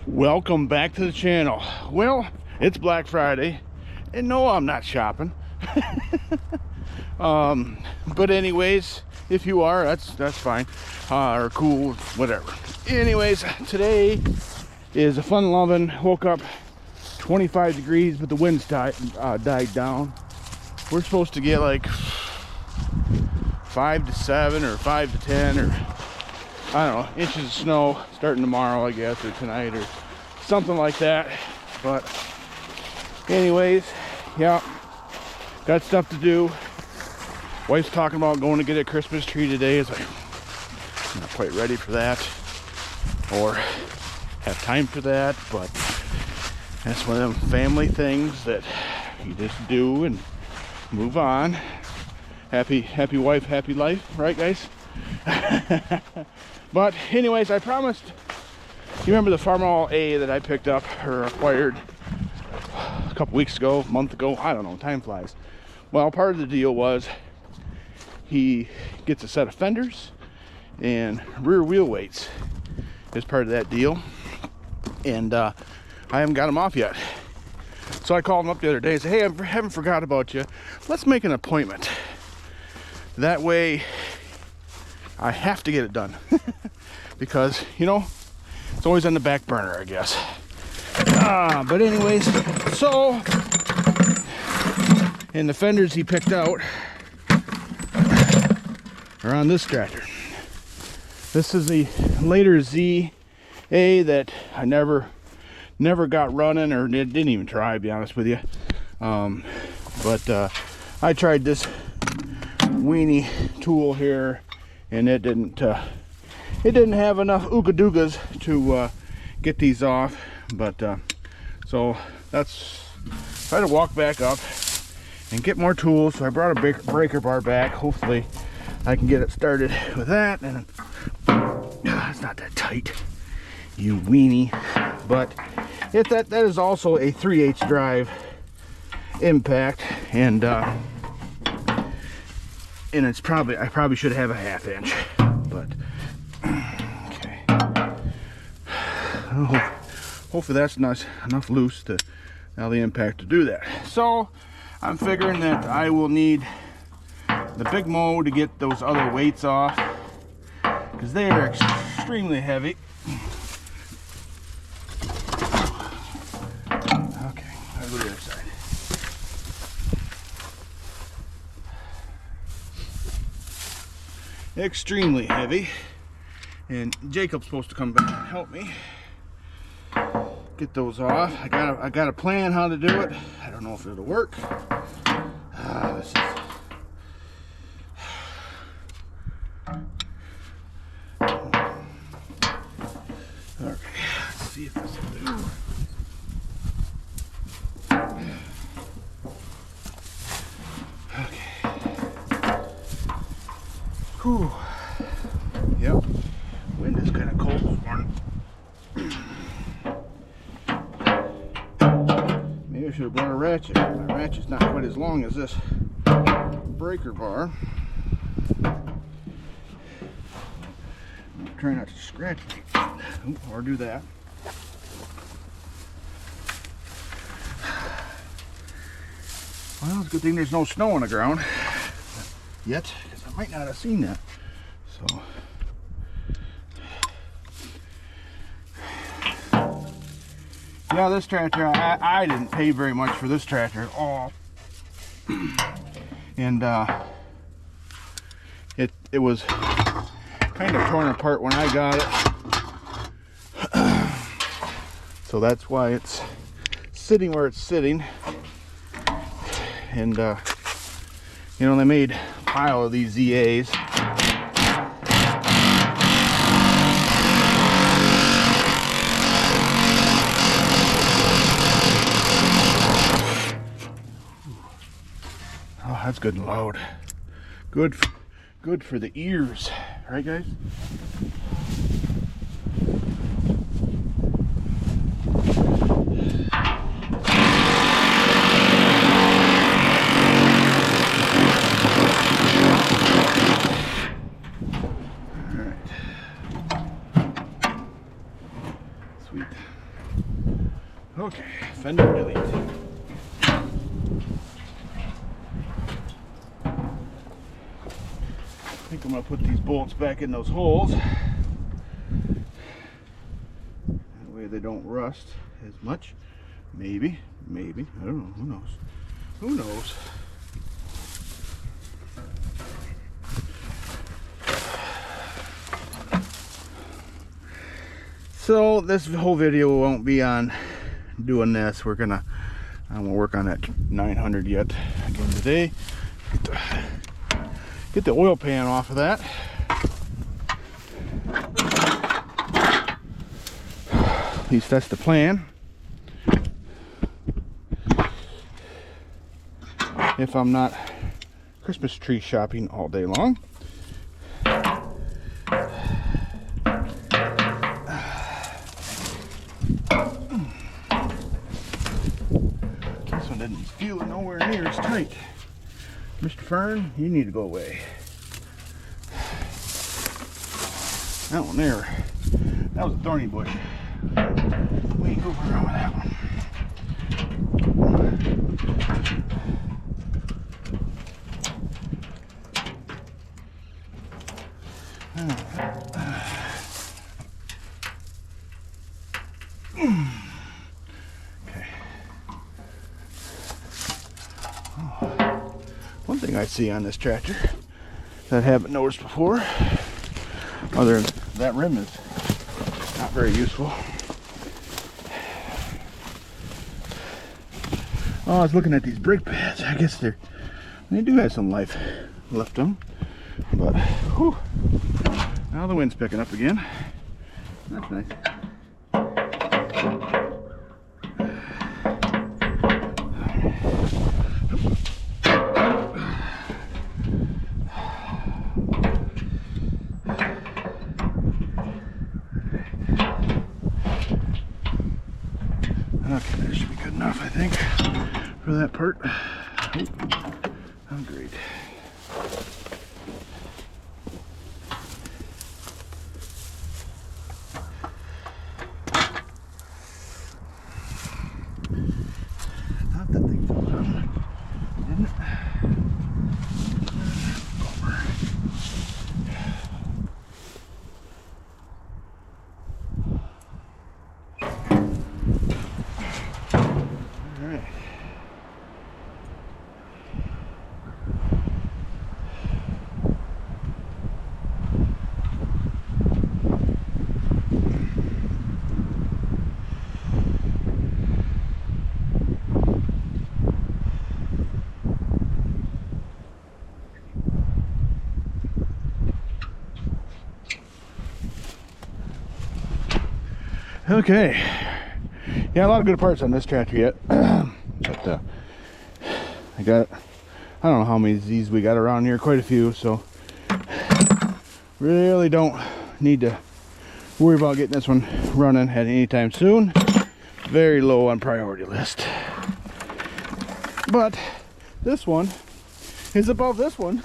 Welcome back to the channel. Well, it's Black Friday, and no, I'm not shopping. But anyways, if you are, that's fine, or cool, whatever. Anyways, today is a fun-loving. Woke up 25 degrees, but the wind's died down. We're supposed to get like 5 to 7 or 5 to 10 or I don't know, inches of snow starting tomorrow, I guess, or tonight or something like that. But anyways, yeah, got stuff to do. Wife's talking about going to get a Christmas tree today. It's like, I'm not quite ready for that or have time for that, but that's one of them family things that you just do and move on. Happy wife, happy life, right guys? But anyways, I promised, you remember the Farmall A that I picked up or acquired a couple weeks ago, a month ago, I don't know, time flies. Well, part of the deal was he gets a set of fenders and rear wheel weights as part of that deal, and I haven't got them off yet. So I called him up the other day and said, hey, I haven't forgot about you, let's make an appointment. That way I have to get it done. Because, you know, it's always on the back burner, I guess. But anyways, so, and the fenders he picked out are on this tractor. This is the later ZA that I never got running, or didn't even try, to be honest with you. But I tried this weenie tool here, and it didn't have enough ooga-doogas to get these off. But so that's, try to walk back up and get more tools. So I brought a breaker bar back. Hopefully I can get it started with that. And it's not that tight, you weenie. But that is also a 3/8 drive impact, and it's probably, I probably should have a 1/2 inch, but okay. Hopefully that's not enough loose to allow the impact to do that. So I'm figuring that I will need the big mow to get those other weights off, because they are extremely heavy. Okay, I'll go to the other side. Extremely heavy, and Jacob's supposed to come back and help me get those off. I got a plan how to do it. I don't know if it'll work. This is okay. Let's see if this will do. Whew. Yep. Wind is kind of cold this morning. Maybe I should have brought a ratchet. My ratchet's not quite as long as this breaker bar. Try not to scratch me. Or do that. Well, it's a good thing there's no snow on the ground yet, because I might not have seen that. So yeah, this tractor, I didn't pay very much for this tractor at all. And it was kind of torn apart when I got it. So that's why it's sitting where it's sitting. And you know, they made a pile of these ZAs. Oh, that's good and loud. Good for the ears, right guys? All right. Sweet. Okay, fender delete. I think I'm gonna put these bolts back in those holes. That way they don't rust as much. Maybe, maybe, I don't know, who knows? Who knows? So this whole video won't be on doing this. I won't work on that 900 yet again today. Get the oil pan off of that. At least that's the plan. If I'm not Christmas tree shopping all day long. This one didn't feel nowhere near as tight. Mr. Fern, you need to go away. That one there, that was a thorny bush. We ain't goofing around with that one. Okay. One thing I see on this tractor that I haven't noticed before, other than that rim is not very useful. Oh, I was looking at these brake pads. I guess they do have some life left on them, but whew, now the wind's picking up again. That's nice. Okay, that should be good enough, I think, for that part. Oh, great. Thought that thing fell down, didn't it? Okay, yeah, a lot of good parts on this tractor yet, but I don't know how many of these we got around here, quite a few, so really don't need to worry about getting this one running at any time soon. Very low on priority list, but this one is above this one.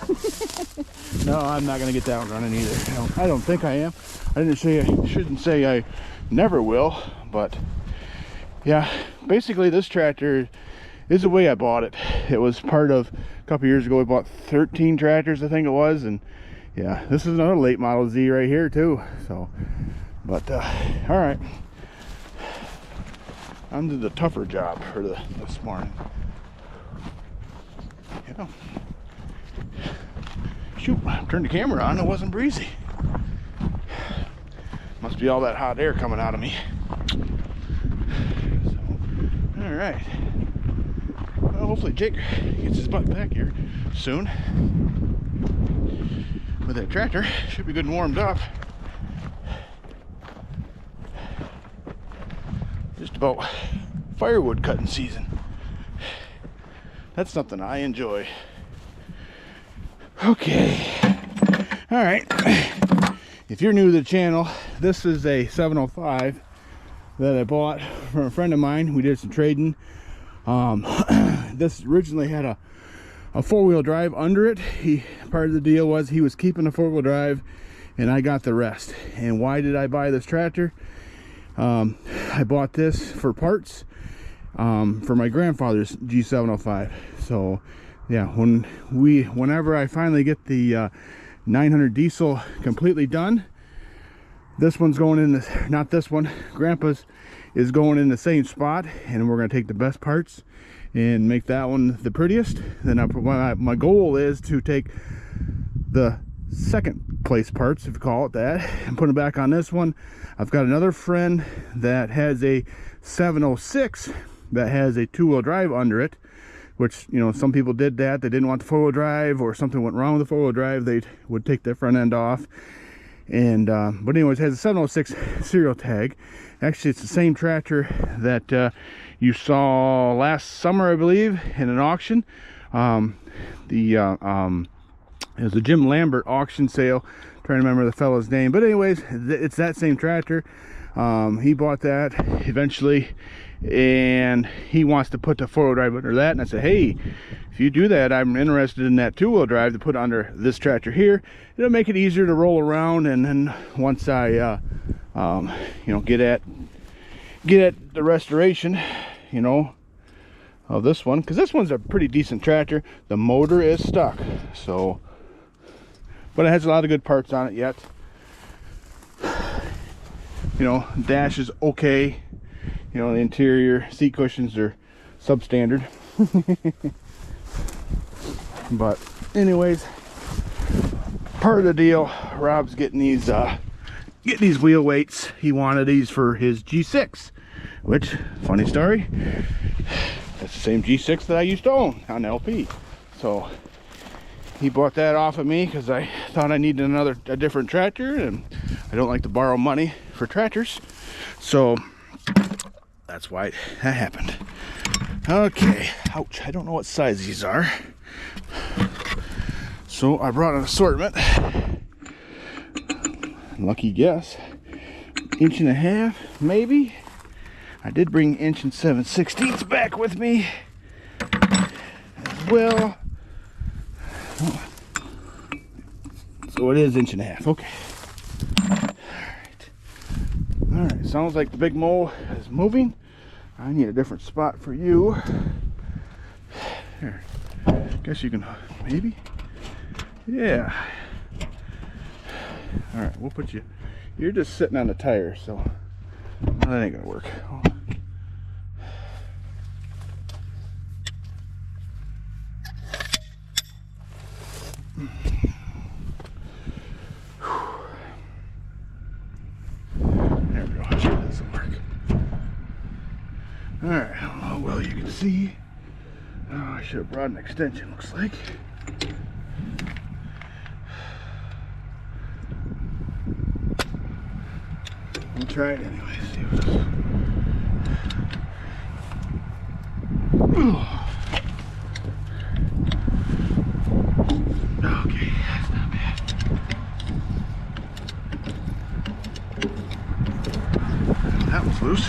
No, I'm not gonna get that one running either. I don't think I am. I shouldn't say I never will, but yeah, basically this tractor is the way I bought it. It was part of a couple years ago. We bought 13 tractors, I think it was, and yeah, this is another late model Z right here too. So, but all right, on to the tougher job for this morning. Yeah. Shoot, I turned the camera on, it wasn't breezy. Must be all that hot air coming out of me. So, all right. Well, hopefully Jake gets his butt back here soon. With that tractor, should be good and warmed up. Just about firewood cutting season. That's something I enjoy. Okay. All right. If you're new to the channel, this is a 705 that I bought from a friend of mine. We did some trading. This originally had a four-wheel drive under it. Part of the deal was he was keeping the four-wheel drive and I got the rest. And why did I buy this tractor? I bought this for parts for my grandfather's G705. So yeah, whenever I finally get the 900 diesel completely done, this one's going in this, not this one, Grandpa's is going in the same spot, and we're going to take the best parts and make that one the prettiest. Then my goal is to take the second place parts, if you call it that, and put them back on this one. I've got another friend that has a 706 that has a two-wheel drive under it, which, you know, some people did that. They didn't want the four-wheel drive, or something went wrong with the four-wheel drive, they would take the front end off. And but anyways, it has a 706 serial tag. Actually, it's the same tractor that you saw last summer, I believe, in an auction. It was a Jim Lambert auction sale. I'm trying to remember the fellow's name, but anyways, it's that same tractor. He bought that eventually, and he wants to put the four-wheel drive under that. And I said, hey, if you do that, I'm interested in that two-wheel drive to put under this tractor here. It'll make it easier to roll around. And then once I you know, get at the restoration, you know, of this one, because this one's a pretty decent tractor. The motor is stuck, so, but it has a lot of good parts on it yet. You know, dash is okay. You know, the interior seat cushions are substandard. But anyways, part of the deal, Rob's getting these wheel weights. He wanted these for his G6, which, funny story, that's the same G6 that I used to own on LP. So he bought that off of me because I thought I needed a different tractor, and I don't like to borrow money for tractors. So that's why that happened. Okay, ouch, I don't know what size these are. So I brought an assortment. Lucky guess, 1.5 inches, maybe. I did bring 1 7/16 back with me as well. So it is 1.5 inches. Okay. All right, sounds like the big mow is moving. I need a different spot for you. Here, guess you can, maybe? Yeah. All right, we'll put you, you're just sitting on the tire, so that ain't gonna work. There we go. Sure, this will work. All right, I don't know how well you can see. Oh, I should have brought an extension, looks like. We'll try it anyway. See what okay, that's not bad. That was loose.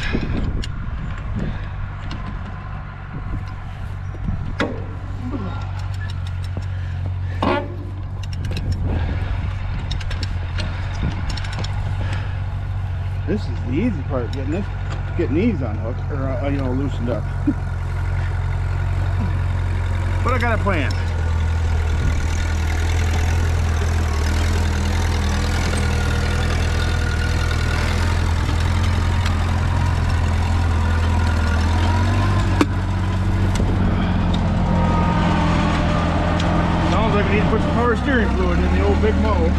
This is the easy part, getting these unhooked, or you know, loosened up. But I got a plan. Sounds like we need to put some power steering fluid in the old big mow.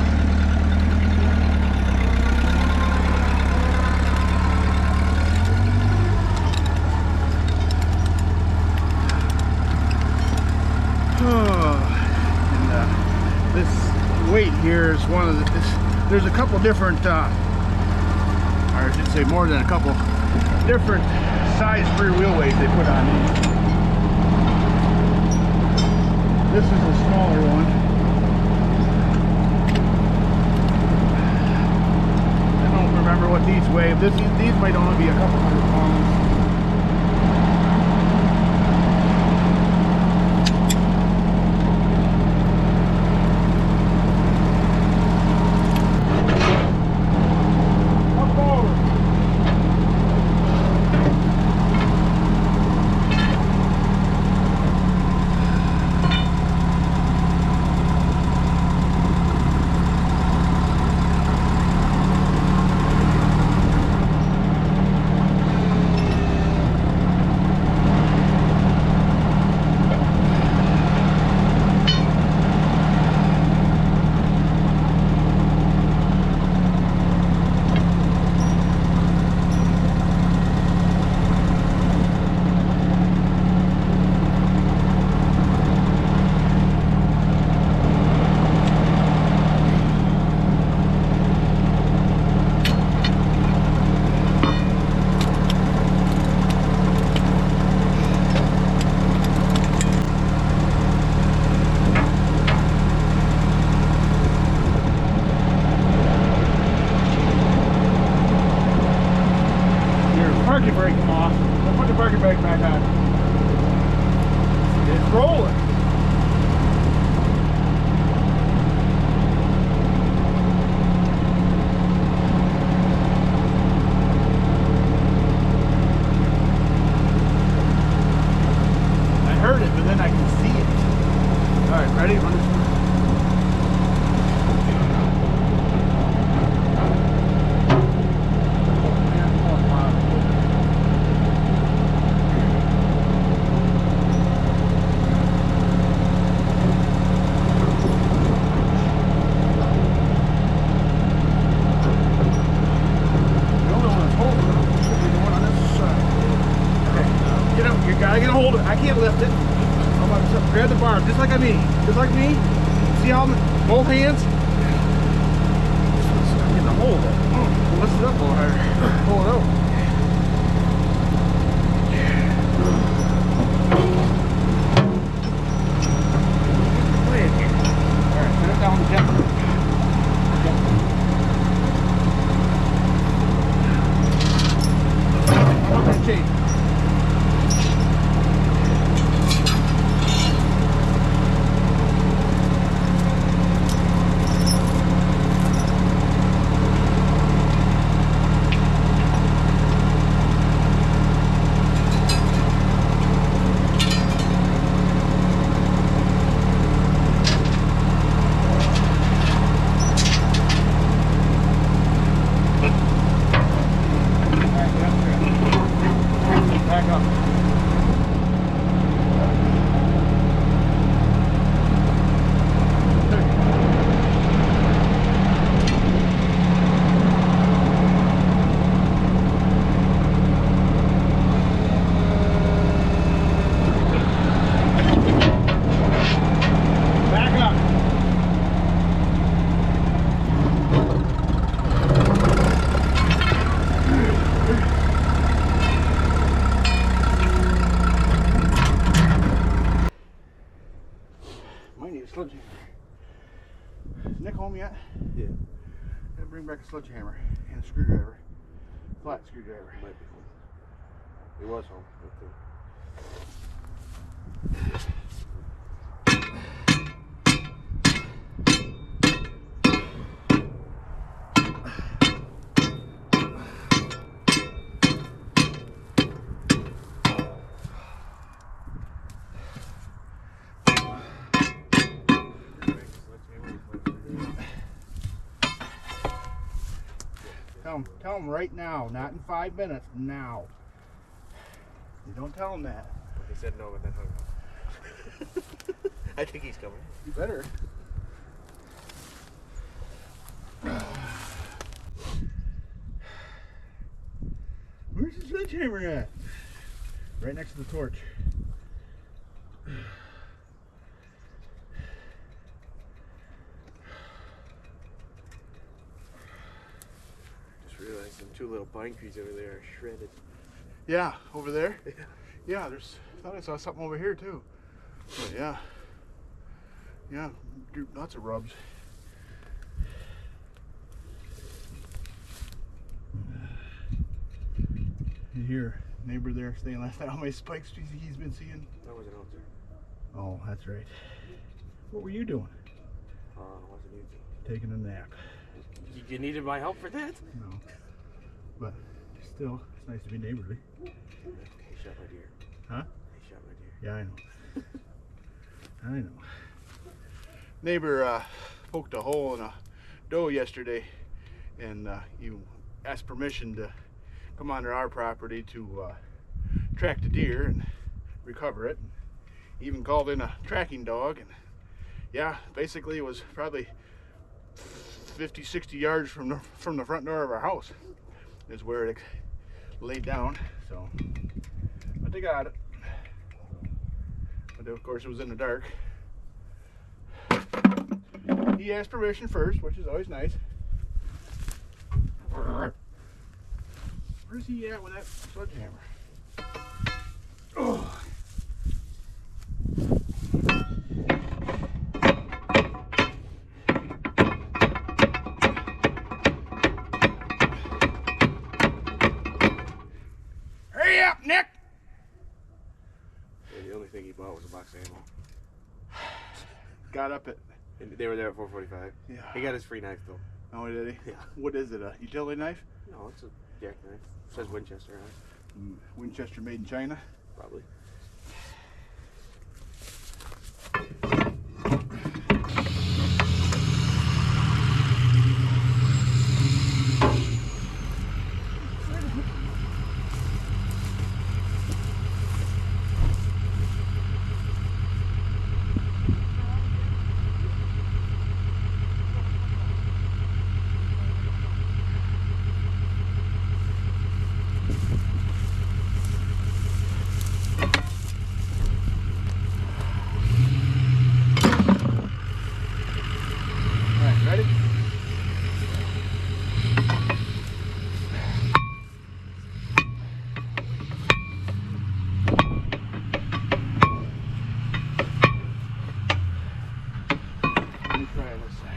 This weight here is one of the, there's a couple different, or I should say more than a couple different size rear wheel weights they put on these. This is a smaller one. I don't remember what these weigh. These might only be a couple hundred pounds. Parking brake come off. I'll put the parking brake back on. It's rolling. I heard it, but then I can see it. All right, ready? Run this. I can hold it. I can't lift it. I'm about to grab the bar, just like me. Just like me. See how both hands? I'm getting a hold of it. Lift it up a little higher. Pull it out. Play it here. Alright, set it down gently. I'm going to change. Sledgehammer. Is Nick home yet? Yeah. Gotta bring back a sledgehammer and a screwdriver. Flat screwdriver. Might be home. He was home. Tell him right now, not in 5 minutes, now. You don't tell him that. He said no, but then hung up. I think he's coming. You better. Where's the sledgehammer at? Right next to the torch. Realized them two little pine trees over there are shredded. Yeah, over there? Yeah, there's, I thought I saw something over here too. But yeah. Yeah, lots of rubs. You hear neighbor there saying last night how many spikes he's been seeing? I wasn't out there. Oh, that's right. What were you doing? Wasn't you? Taking a nap. You needed my help for that? No. But still, it's nice to be neighborly. He shot my deer. Huh? He shot my deer. Yeah, I know. I know. Neighbor poked a hole in a doe yesterday, and he asked permission to come onto our property to track the deer and recover it. He even called in a tracking dog, and yeah, basically it was probably 50, 60 yards from the front door of our house is where it laid down. So, but they got it. But of course it was in the dark. He asked permission first, which is always nice. Where's he at with that sledgehammer? Oh. Nick! Yeah, the only thing he bought was a box of ammo. Got up at... And they were there at 4:45. Yeah. He got his free knife though. Oh, did he? Yeah. What is it, a utility knife? No, it's a jackknife. It says Winchester on it. Winchester made in China? Probably. Alright, ready? Let me try this side.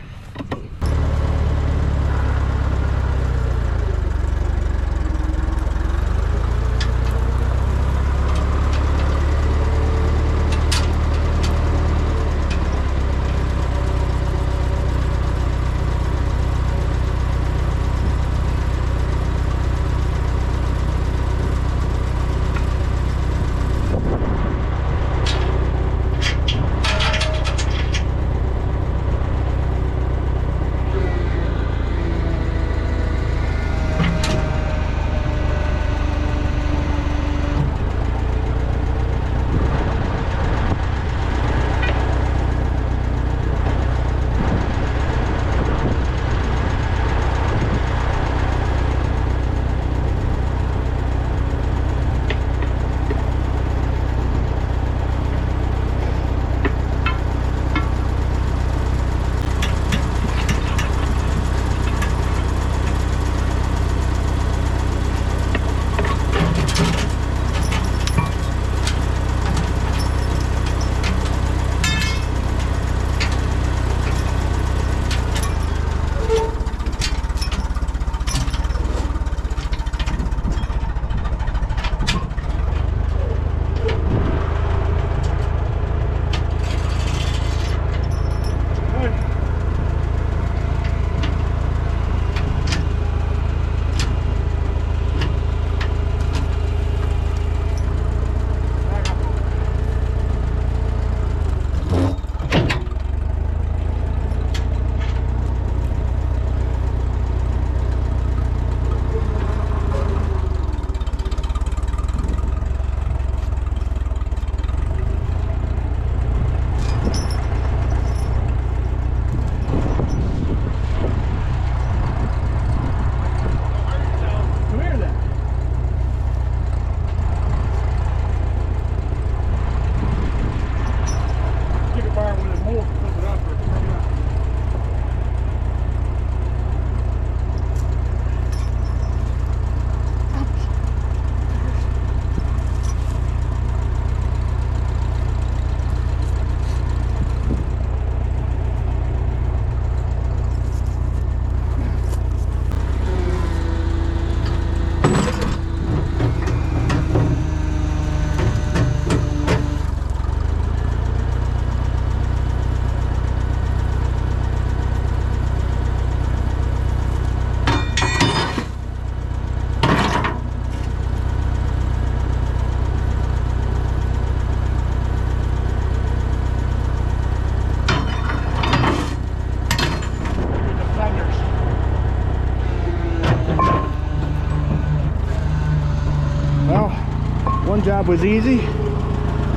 One job was easy,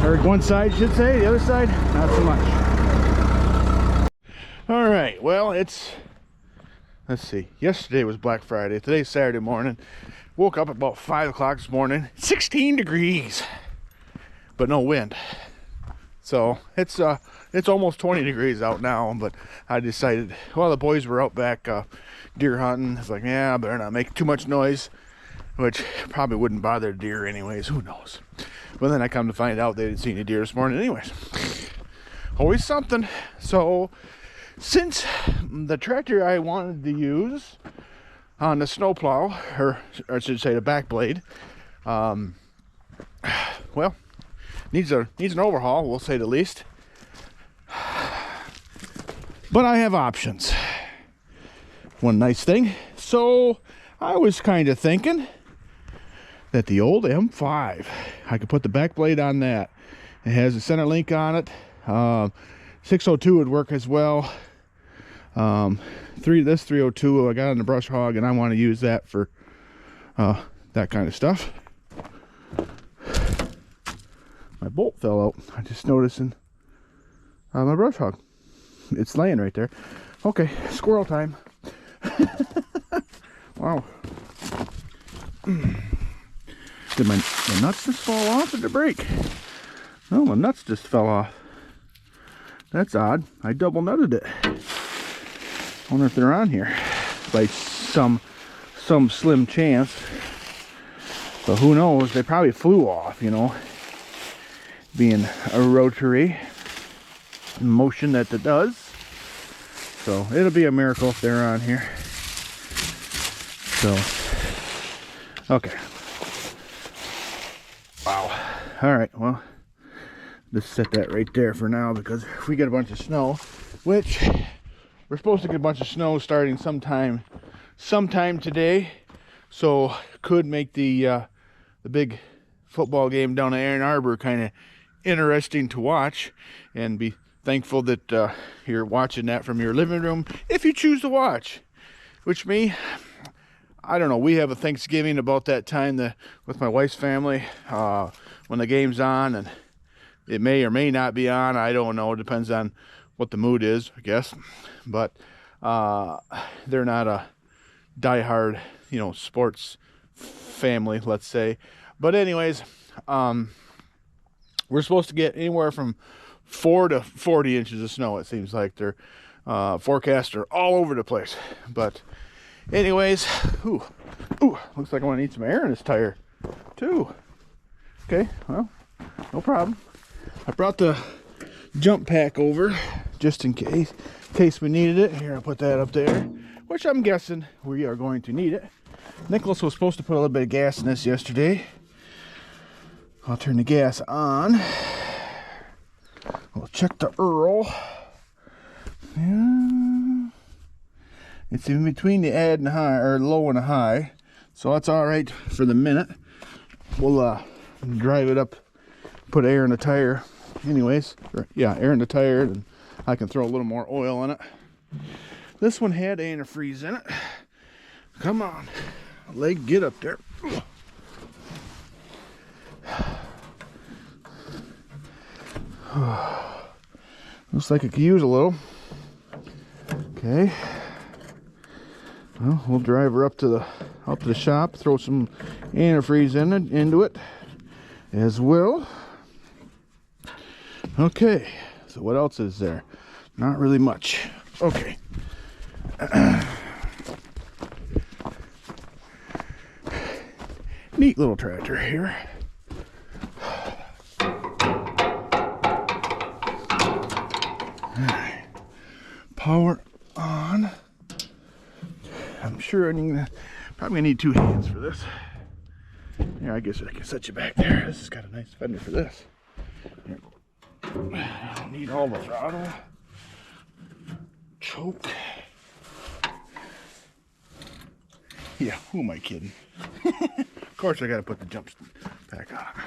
or one side should say, the other side not so much. All right, well, let's see, yesterday was Black Friday, today's Saturday morning. Woke up about 5 o'clock this morning, 16 degrees, but no wind. So it's almost 20 degrees out now, but I decided, well, the boys were out back deer hunting. It's like, yeah, I better not make too much noise, which probably wouldn't bother deer anyways, who knows. But then I come to find out they didn't see any deer this morning anyways. Always something. So since the tractor I wanted to use on the snowplow, or I should say the back blade, well, needs an overhaul, we'll say the least. But I have options. One nice thing. So I was kind of thinking that the old M5, I could put the back blade on that. It has a center link on it. 602 would work as well. This 302 I got on the brush hog, and I want to use that for that kind of stuff. My bolt fell out. I just noticing my brush hog. It's laying right there. Okay, squirrel time. Wow. Did my nuts just fall off, or did it break? No, my nuts just fell off. That's odd. I double nutted it. Wonder if they're on here by some slim chance. But who knows? They probably flew off, you know. Being a rotary motion that it does. So it'll be a miracle if they're on here. So, okay. Wow. All right, well, just set that right there for now, because if we get a bunch of snow, which we're supposed to get a bunch of snow starting sometime today, so could make the big football game down at Ann Arbor kind of interesting to watch, and be thankful that you're watching that from your living room if you choose to watch. Which me, I don't know, we have a Thanksgiving about that time with my wife's family when the game's on, and it may or may not be on. I don't know. It depends on what the mood is, I guess. But they're not a diehard, you know, sports family, let's say. But anyways, we're supposed to get anywhere from 4 to 40 inches of snow. It seems like their forecasts are all over the place. But anyways, ooh, looks like I want to need some air in this tire too. Okay, well, no problem. I brought the jump pack over just in case we needed it. Here, I'll put that up there, which I'm guessing we are going to need it. Nicholas was supposed to put a little bit of gas in this yesterday. I'll turn the gas on. We'll check the Earl. Yeah. It's in between the add and the high, or low and the high, so that's all right for the minute. We'll drive it up, put air in the tire. Anyways, yeah, air in the tire, and I can throw a little more oil in it. This one had antifreeze in it. Come on, leg, get up there. Looks like it could use a little. Okay. Well, we'll drive her up to the shop, throw some antifreeze into it as well. Okay. So what else is there? Not really much. Okay. Neat little tractor here. Power on. I'm sure probably gonna need 2 hands for this. Yeah, I guess I can set you back there. This has got a nice fender for this. Here. I don't need all the throttle. Choke. Yeah, who am I kidding? Of course I gotta put the jump pack on.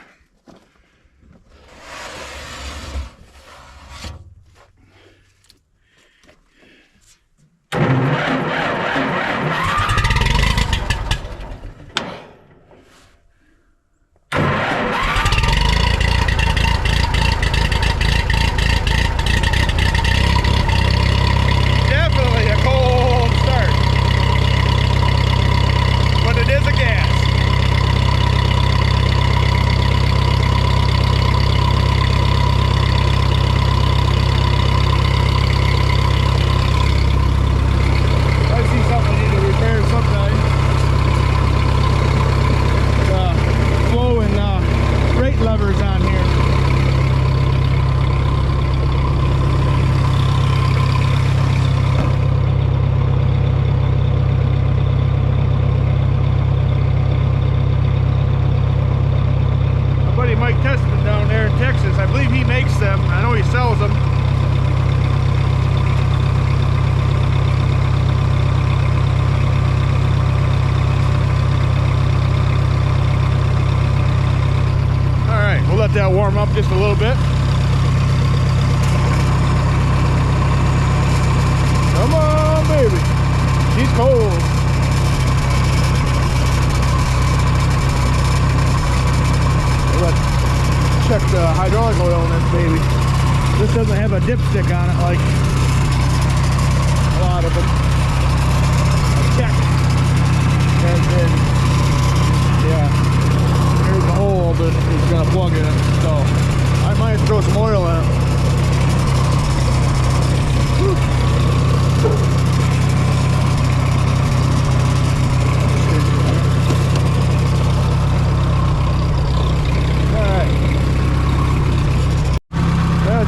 let that warm up just a little bit. Come on, baby. She's cold. Let's check the hydraulic oil in this baby. This doesn't have a dipstick on it like a lot of them. I checked. And then, yeah, here's the hole that is going to plug in it. So I might throw some oil in it. Whew.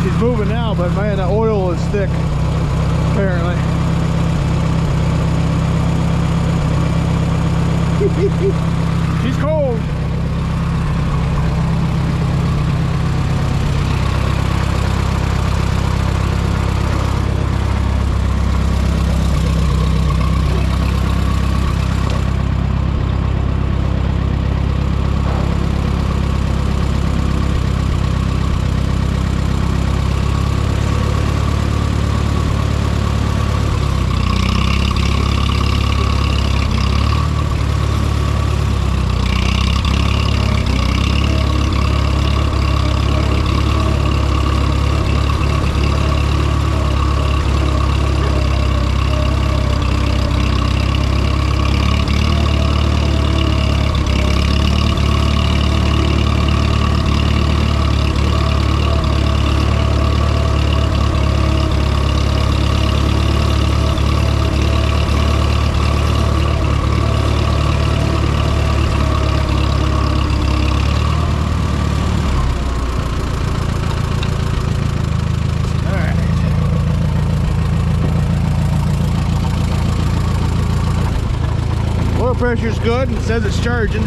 She's moving now, but man, the oil is thick, apparently. She's cold. Pressure's good and says it's charging.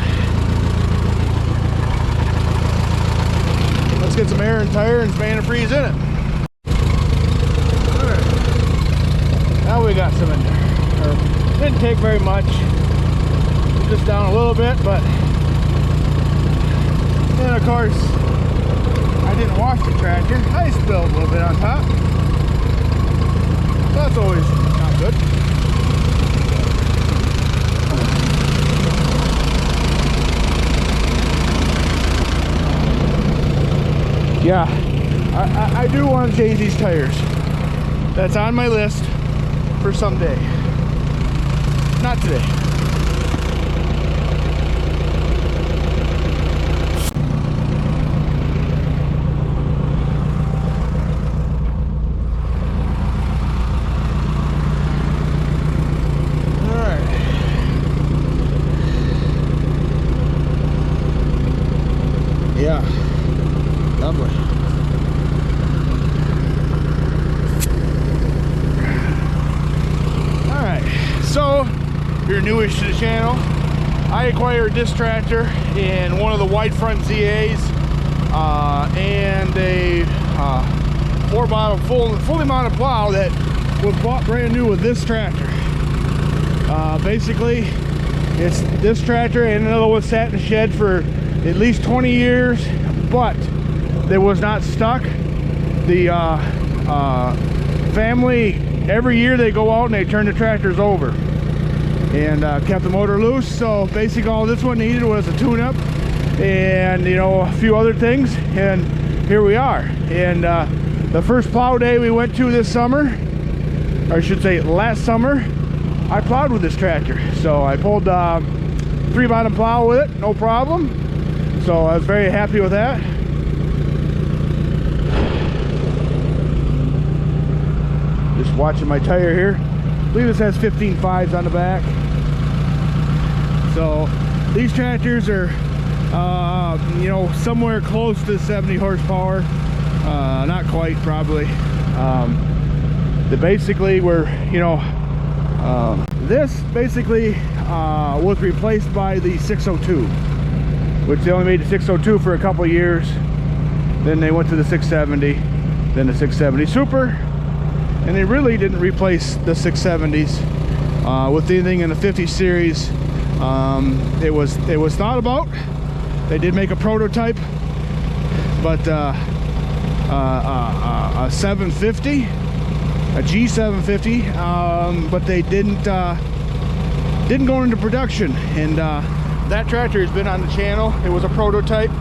Let's get some air and tire and some antifreeze in it. Alright. Now we got some in there. Didn't take very much. Just down a little bit, but then of course I didn't wash the tractor. I spilled a little bit on top. So that's always not good. Yeah, I do want to change these tires. That's on my list for someday. Not today. All right. Yeah. Lovely. Alright, so if you're newish to the channel, I acquired this tractor in one of the wide front ZAs and a 4-bottom fully mounted plow that was bought brand new with this tractor. Basically, it's this tractor and another one sat in the shed for at least 20 years, but that was not stuck. The family, every year they go out and they turn the tractors over and kept the motor loose. So basically all this one needed was a tune-up and, you know, a few other things, and here we are. And the first plow day we went to this summer, or I should say last summer, I plowed with this tractor. So I pulled 3-bottom plow with it, no problem. So I was very happy with that. Just watching my tire here. I believe this has 15.5s on the back. So these tractors are, you know, somewhere close to 70 horsepower. Not quite, probably. They basically were, you know, this basically was replaced by the 602, which they only made the 602 for a couple of years. Then they went to the 670, then the 670 Super. And they really didn't replace the 670s with anything in the 50 series. It was thought about. They did make a prototype but a 750, a G750, but they didn't go into production. And that tractor has been on the channel. It was a prototype.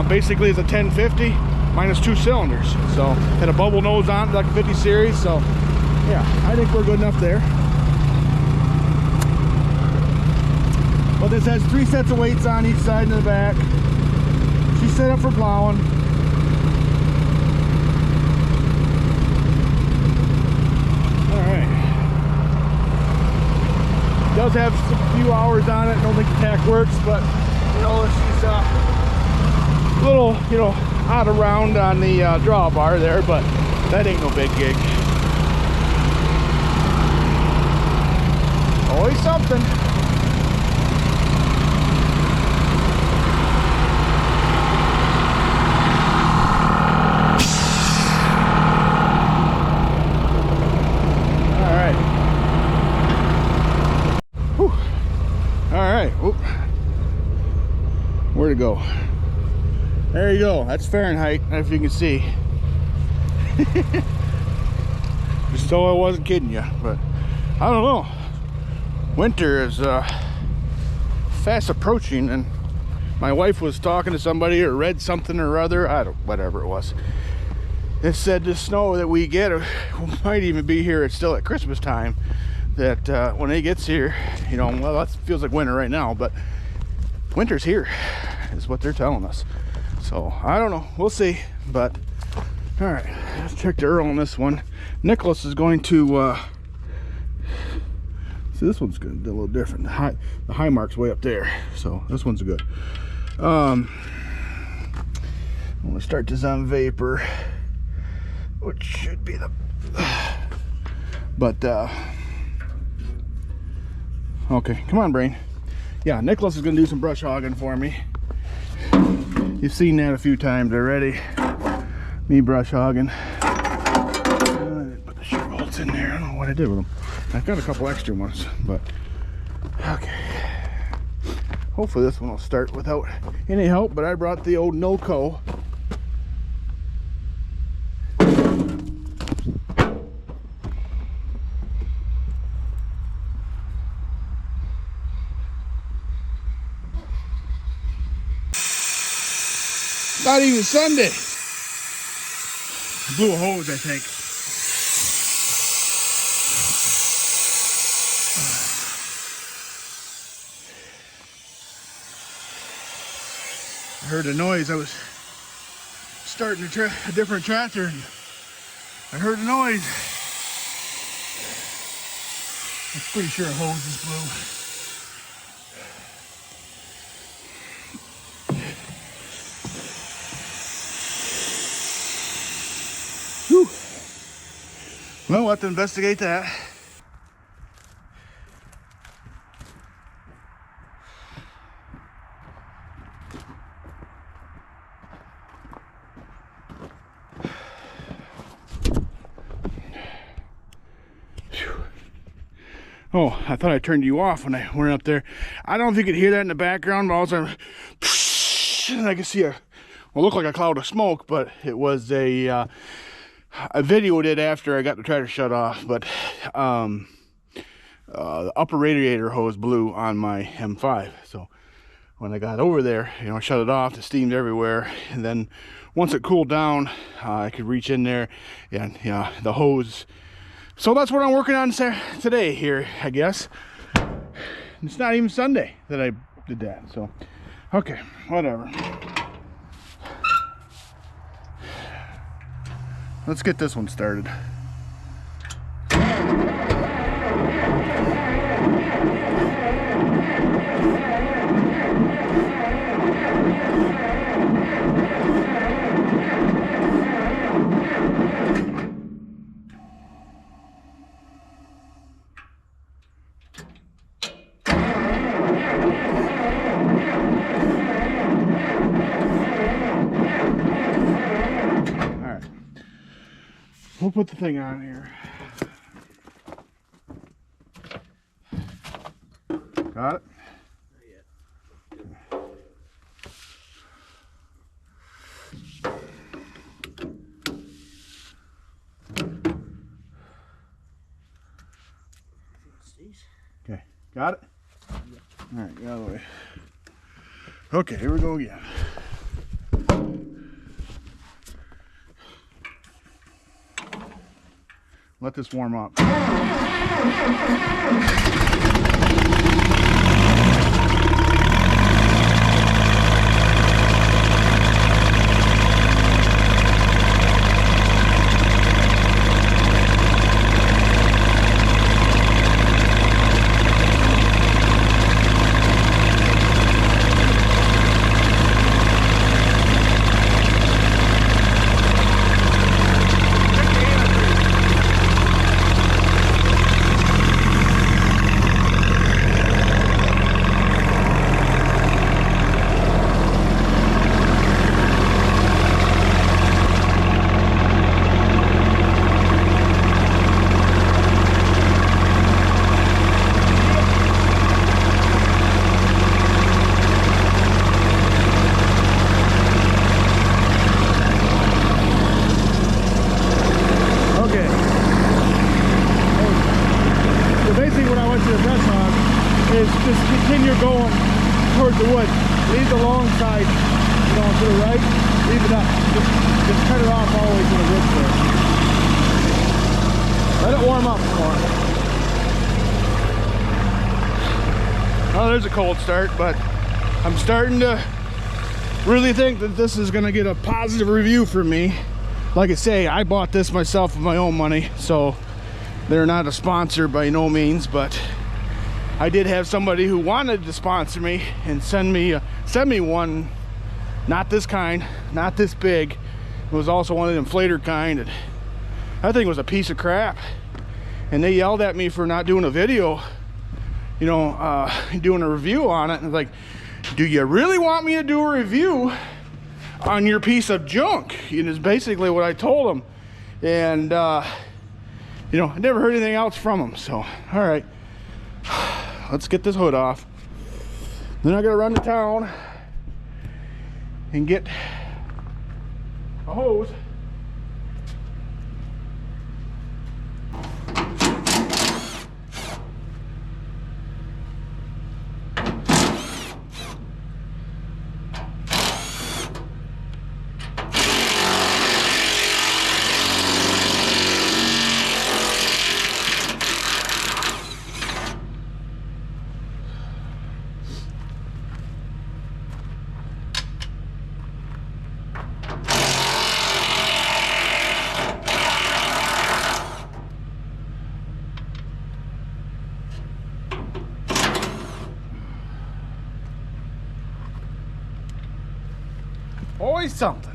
Basically it's a 1050 minus 2 cylinders, so had a bubble nose on it like a 50 series. So yeah, I think we're good enough there. Well, this has 3 sets of weights on each side and the back. She's set up for plowing. Alright. Does have a few hours on it. Don't think the tack works, but you know, she's a little, you know, out of round on the drawbar there, but that ain't no big gig. Always something. Where to go? There you go. That's Fahrenheit, if you can see. Just so I wasn't kidding you, but I don't know. Winter is fast approaching, and my wife was talking to somebody or read something or other. Whatever it was. It said the snow that we get might even be here. It's still at Christmas time. That when it gets here, you know, well, that feels like winter right now, but winter's here is what they're telling us. So I don't know, we'll see. But all right, let's check the Earl on this one. Nicholas is going to see, this one's gonna do a little different. The high mark's way up there, so this one's good. I'm gonna start this on vapor, which should be the but okay, come on, brain. Yeah, Nicholas is gonna do some brush hogging for me. You've seen that a few times already. Me brush hogging. I didn't put the shear bolts in there. I don't know what I did with them. I've got a couple extra ones, but okay. Hopefully this one will start without any help, but I brought the old Noco. Not even Sunday. I blew a hose, I think. I heard a noise. I was starting a different tractor, and I heard a noise. I'm pretty sure a hose just blew. Whew. Well, we'll have to investigate that. Oh, I thought I turned you off when I went up there. I don't know if you could hear that in the background, but also I can see what looked like a cloud of smoke, but it was I videoed it after I got the tractor shut off, but the upper radiator hose blew on my M5. So when I got over there, you know, I shut it off, it steamed everywhere, and then once it cooled down, I could reach in there, and yeah, the hose. So that's what I'm working on today here, I guess. It's not even Sunday that I did that, so okay, whatever. Let's get this one started. We'll put the thing on here. Got it? Not Got it? All right, get out of the way. Okay, here we go again. Let this warm up. Is just continue going towards the wood. Leave the long side, you know, to the right. Leave it up. Just cut it off all the way to the wood there. Let it warm up more. Oh, there's a cold start, but I'm starting to really think that this is going to get a positive review from me. Like I say, I bought this myself with my own money, so they're not a sponsor by no means, but I did have somebody who wanted to sponsor me and send me one, not this kind, not this big. It was also one of the inflator kind, and that thing was a piece of crap. And they yelled at me for not doing a video, you know, doing a review on it. And like, do you really want me to do a review on your piece of junk? And it's basically what I told them. And you know, I never heard anything else from them. So, all right. Let's get this hood off. Then I gotta run to town and get a hose. Always something.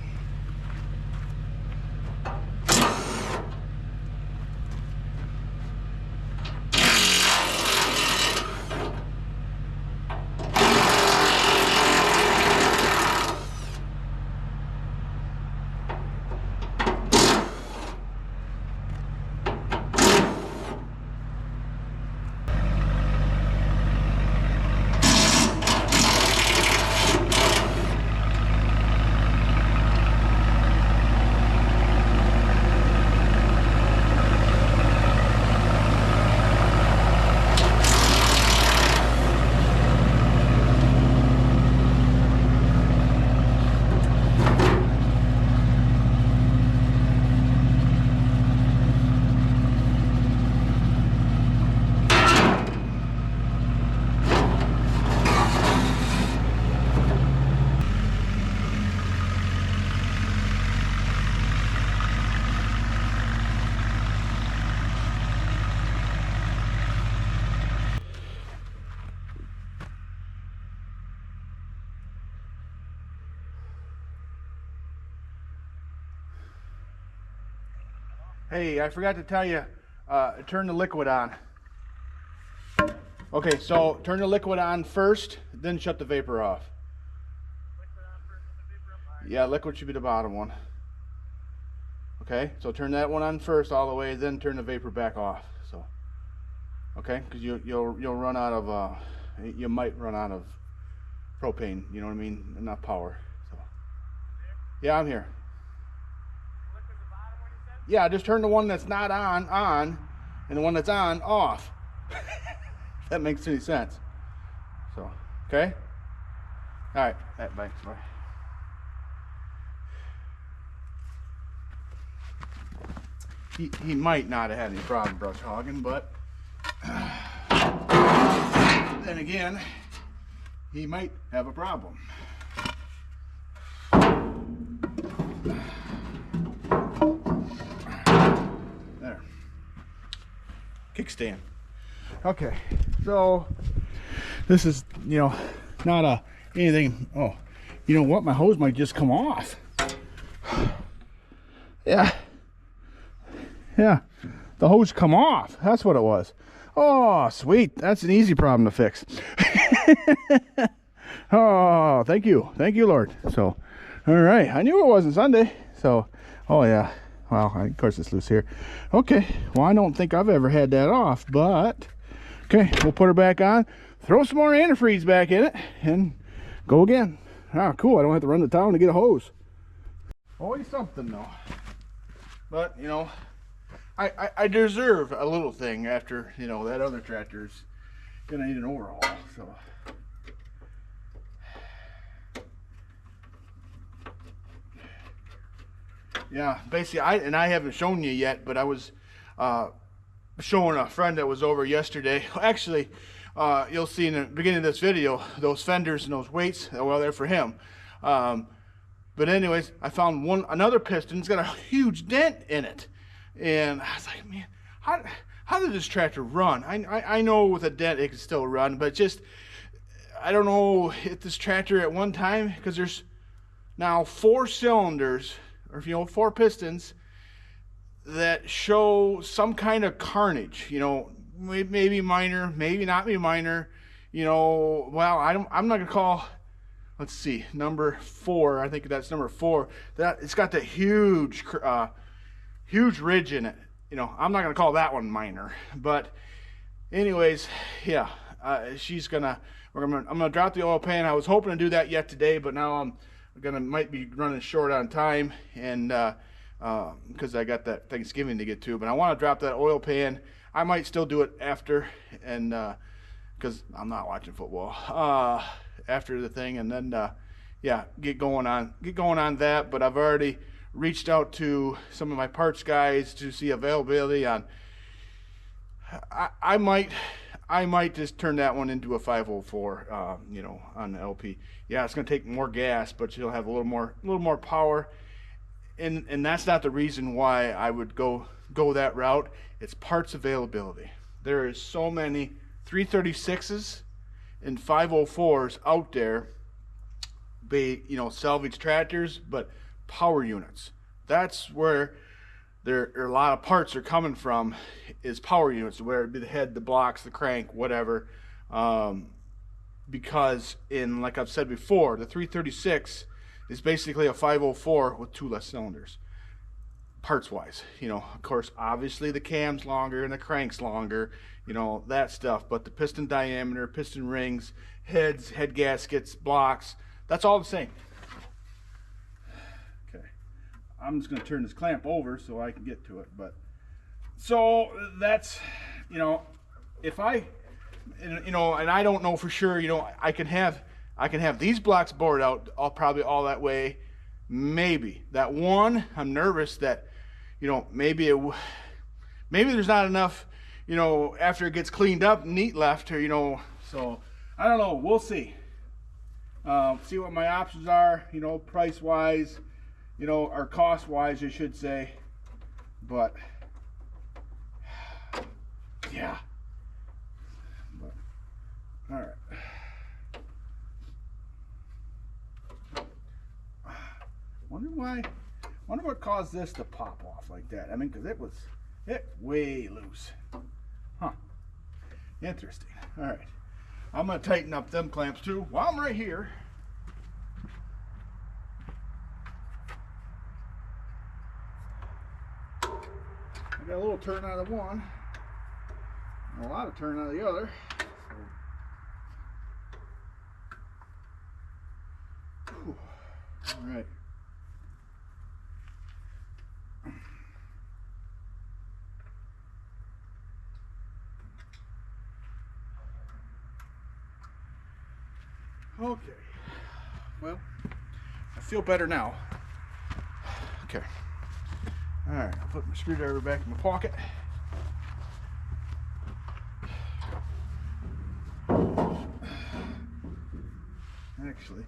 Hey, I forgot to tell you, turn the liquid on. Okay, so turn the liquid on first, then shut the vapor off. Liquid on first and the vapor up. Right. Yeah, liquid should be the bottom one. Okay, so turn that one on first all the way, then turn the vapor back off. So, okay, because you'll run out of you might run out of propane. You know what I mean? Enough power. So, yeah, I'm here. Yeah, just turn the one that's not on, and the one that's on, off. that makes any sense. So, okay? All right, bye. Bye. He might not have had any problem brush hogging, but then again, he might have a problem. There. Kickstand. Okay, so this is, not anything. Oh, you know what? My hose might just come off. Yeah, the hose come off. That's what it was. Oh, sweet. That's an easy problem to fix. Oh, thank you, Lord. So, all right, I knew it wasn't Sunday. So, oh yeah. Well, of course it's loose here. Okay, well, I don't think I've ever had that off, but okay, we'll put her back on, throw some more antifreeze back in it, and go again. Ah, cool. I don't have to run to town to get a hose. Always something, though. But, I deserve a little thing after, that other tractor's gonna need an overhaul, so. Yeah, basically, I haven't shown you yet, but I was showing a friend that was over yesterday. Actually, you'll see in the beginning of this video, those fenders and those weights, well, they're for him. But anyways, I found another piston. It's got a huge dent in it. And I was like, man, how did this tractor run? I know with a dent it can still run, but just, I don't know if this tractor at one time, because there's now 4 cylinders, or 4 pistons that show some kind of carnage, maybe minor, maybe not be minor, well, I'm not gonna call, let's see, number 4, I think that's number 4, that it's got that huge ridge in it. I'm not gonna call that one minor, but anyways, yeah, I'm gonna drop the oil pan. I was hoping to do that yet today, but now I'm might be running short on time, and because I got that Thanksgiving to get to, but I want to drop that oil pan. I might still do it after, and because I'm not watching football after the thing, and then yeah, get going on that. But I've already reached out to some of my parts guys to see availability on. I might just turn that one into a 504, on the LP. Yeah, it's going to take more gas, but you'll have a little more power. And that's not the reason why I would go that route. It's parts availability. There is so many 336s and 504s out there, salvage tractors, but power units. That's where there are a lot of parts are coming from, is power units, where it be the head, the blocks, the crank, whatever. Because like I've said before, the 336 is basically a 504 with 2 less cylinders, parts wise. Of course, obviously the cam's longer and the crank's longer, that stuff. But the piston diameter, piston rings, heads, head gaskets, blocks, that's all the same. I'm just going to turn this clamp over so I can get to it. But so that's, if I, and I don't know for sure, I can have these blocks bored out probably all that way. Maybe that one, I'm nervous that, maybe there's not enough, after it gets cleaned up, neat left, or, so I don't know. We'll see. See what my options are, price wise. Or cost-wise, I should say, but yeah. But, all right. Wonder what caused this to pop off like that. I mean, because it's way loose. Huh. Interesting. All right. I'm gonna tighten up them clamps too while I'm right here. Got a little turn out of one, and a lot of turn out of the other. So, all right. Okay. Well, I feel better now. Okay. Alright, I'll put my screwdriver back in my pocket. Actually,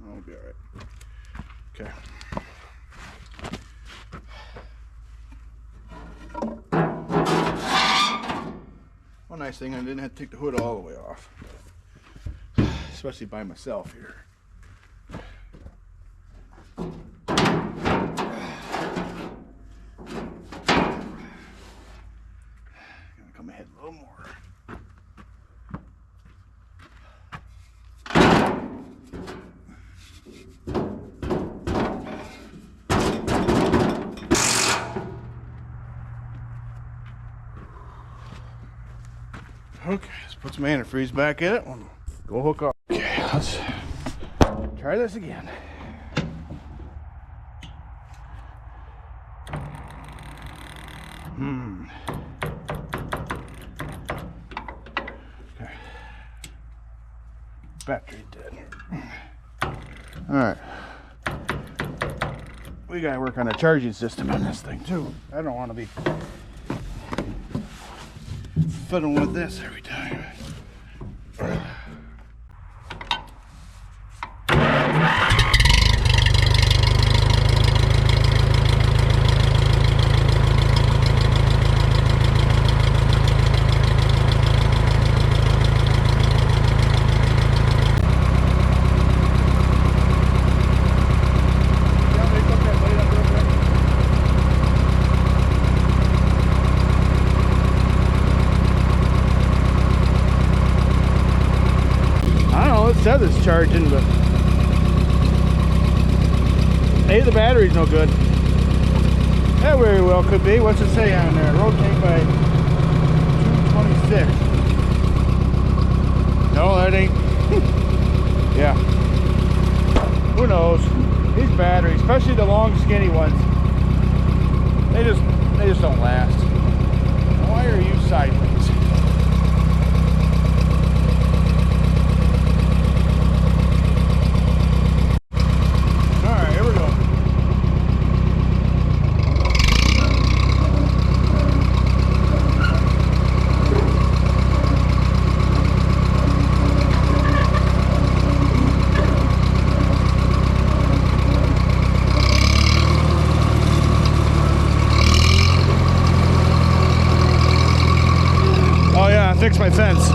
I'll be alright. Okay. One nice thing, I didn't have to take the hood all the way off. Especially by myself here. Gonna come ahead a little more. Okay, let's put some antifreeze back in it. Go hook up. Okay, let's try this again. Okay. Battery dead. Alright. We gotta work on a charging system on this thing too. I don't want to be fiddling with this every time. It says it's charging, but hey, the battery's no good. That very well could be. What's it say on there? Rotate by 226. No, that ain't. Yeah. Who knows? These batteries, especially the long, skinny ones, they just don't last. Why are you sideways? Fix my fence.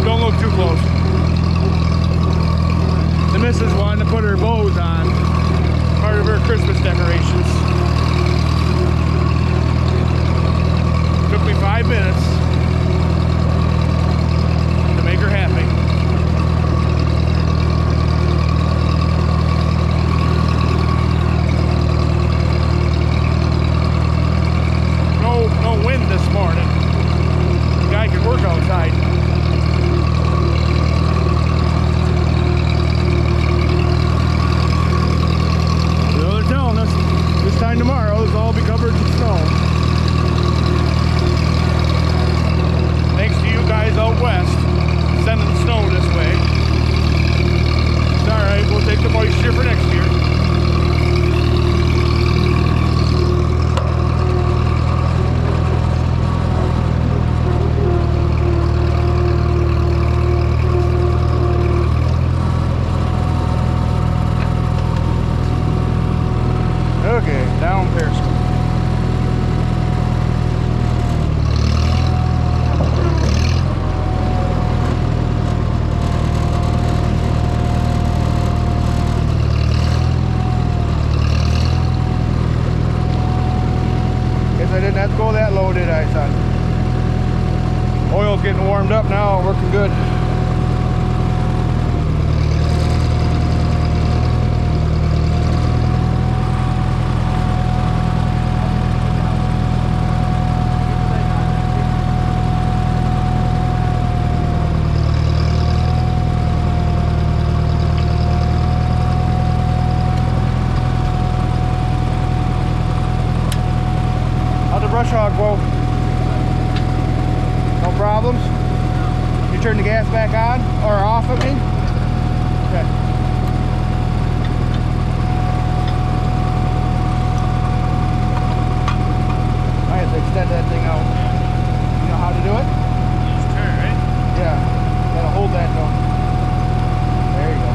Don't look too close. The missus wanted to put her bows on, part of her Christmas decorations. Took me 5 minutes to make her happy. No wind this morning. I could work outside. So they're telling us this time tomorrow this will all be covered in snow. Thanks to you guys out west sending the snow this way. It's alright, we'll take the moisture for next year. Okay, down Periscope. Guess I didn't have to go that low, did I, son? Oil's getting warmed up now, working good. Brush hog, whoa. No problems. back on or off, I mean? Okay. I have to extend that thing out. You know how to do it? Just turn, right? Yeah. Gotta hold that though. There you go.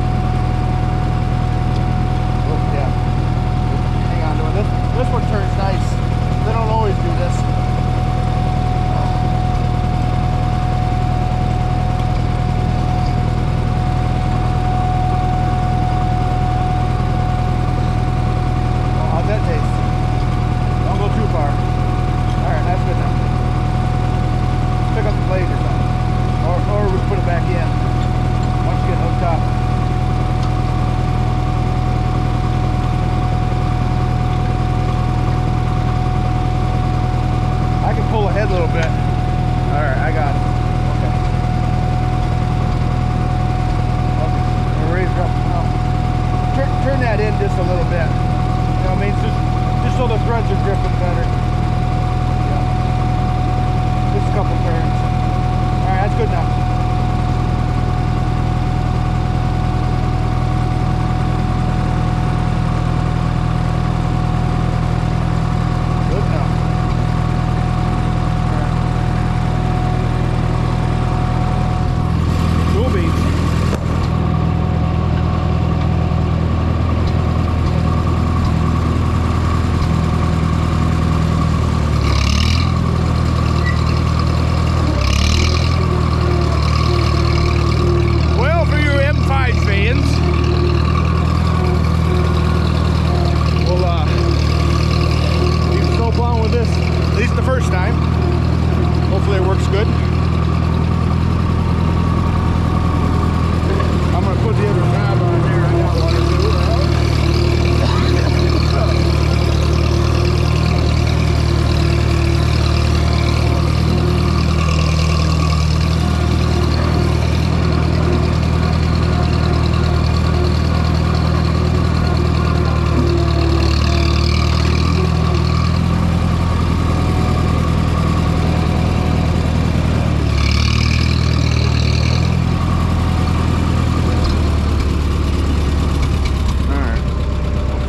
Oh, yeah. Hang on to it. This one turns nice. They don't always do this. How's that taste? Don't go too far. Alright, that's good now. Pick up the blade or something. Or we put it back in. Once you get hooked up. I can pull ahead a little bit. Alright, I got it. Okay. Okay. We'll raise it up. Turn that in just a little bit. You know what I mean? Just so the threads are gripping better. Yeah. Just a couple turns. Alright, that's good enough. Good enough. Alright. Cool beans.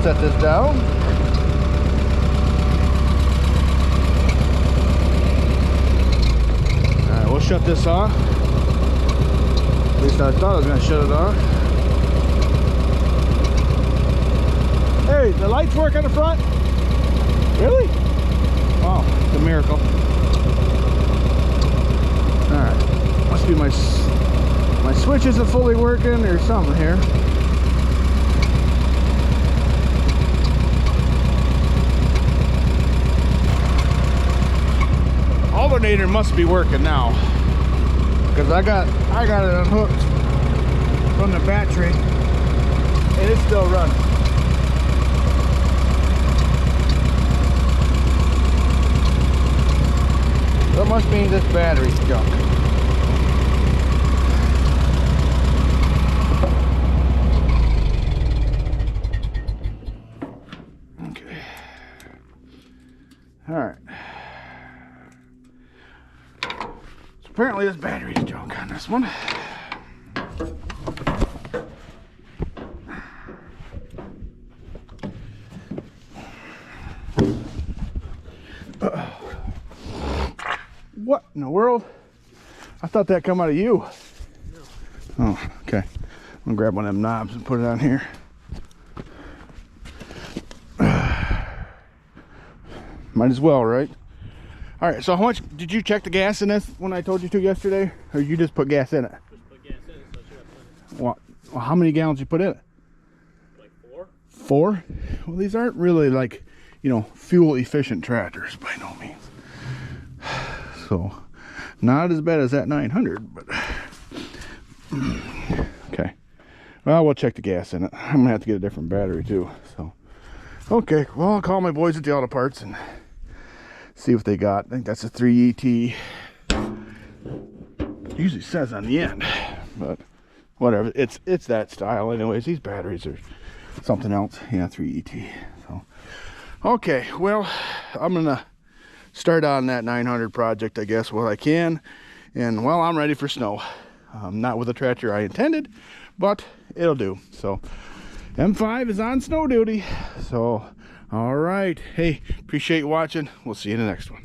Set this down. Alright, we'll shut this off. At least I thought I was going to shut it off. Hey, the lights work on the front? Really? Wow, it's a miracle. Alright, must be my switch isn't fully working or something here. Alternator must be working now, because I got it unhooked from the battery and it's still running. That must mean this battery's junk. Okay. All right. Apparently this battery is junk on this one. What in the world? I thought that come out of you. No. Oh, okay. I'm gonna grab one of them knobs and put it on here. Might as well, right? All right, so how much did you check the gas in this when I told you to yesterday? Or you just put gas in it? Just put gas in it, so I should have plenty. Well, how many gallons you put in it? Like 4? 4? Well, these aren't really like, you know, fuel efficient tractors by no means. So, not as bad as that 900, but okay. Well, we'll check the gas in it. I'm gonna have to get a different battery too. So, okay. Well, I'll call my boys at the auto parts and see what they got. I think that's a 3ET. Usually says on the end, but whatever. It's that style anyways. These batteries are something else. Yeah, 3ET. So, okay. Well, I'm gonna start on that 900 project, I guess, while I can. And well, I'm ready for snow. Not with the tractor I intended, but it'll do. So M5 is on snow duty. So all right, hey, appreciate you watching. We'll see you in the next one.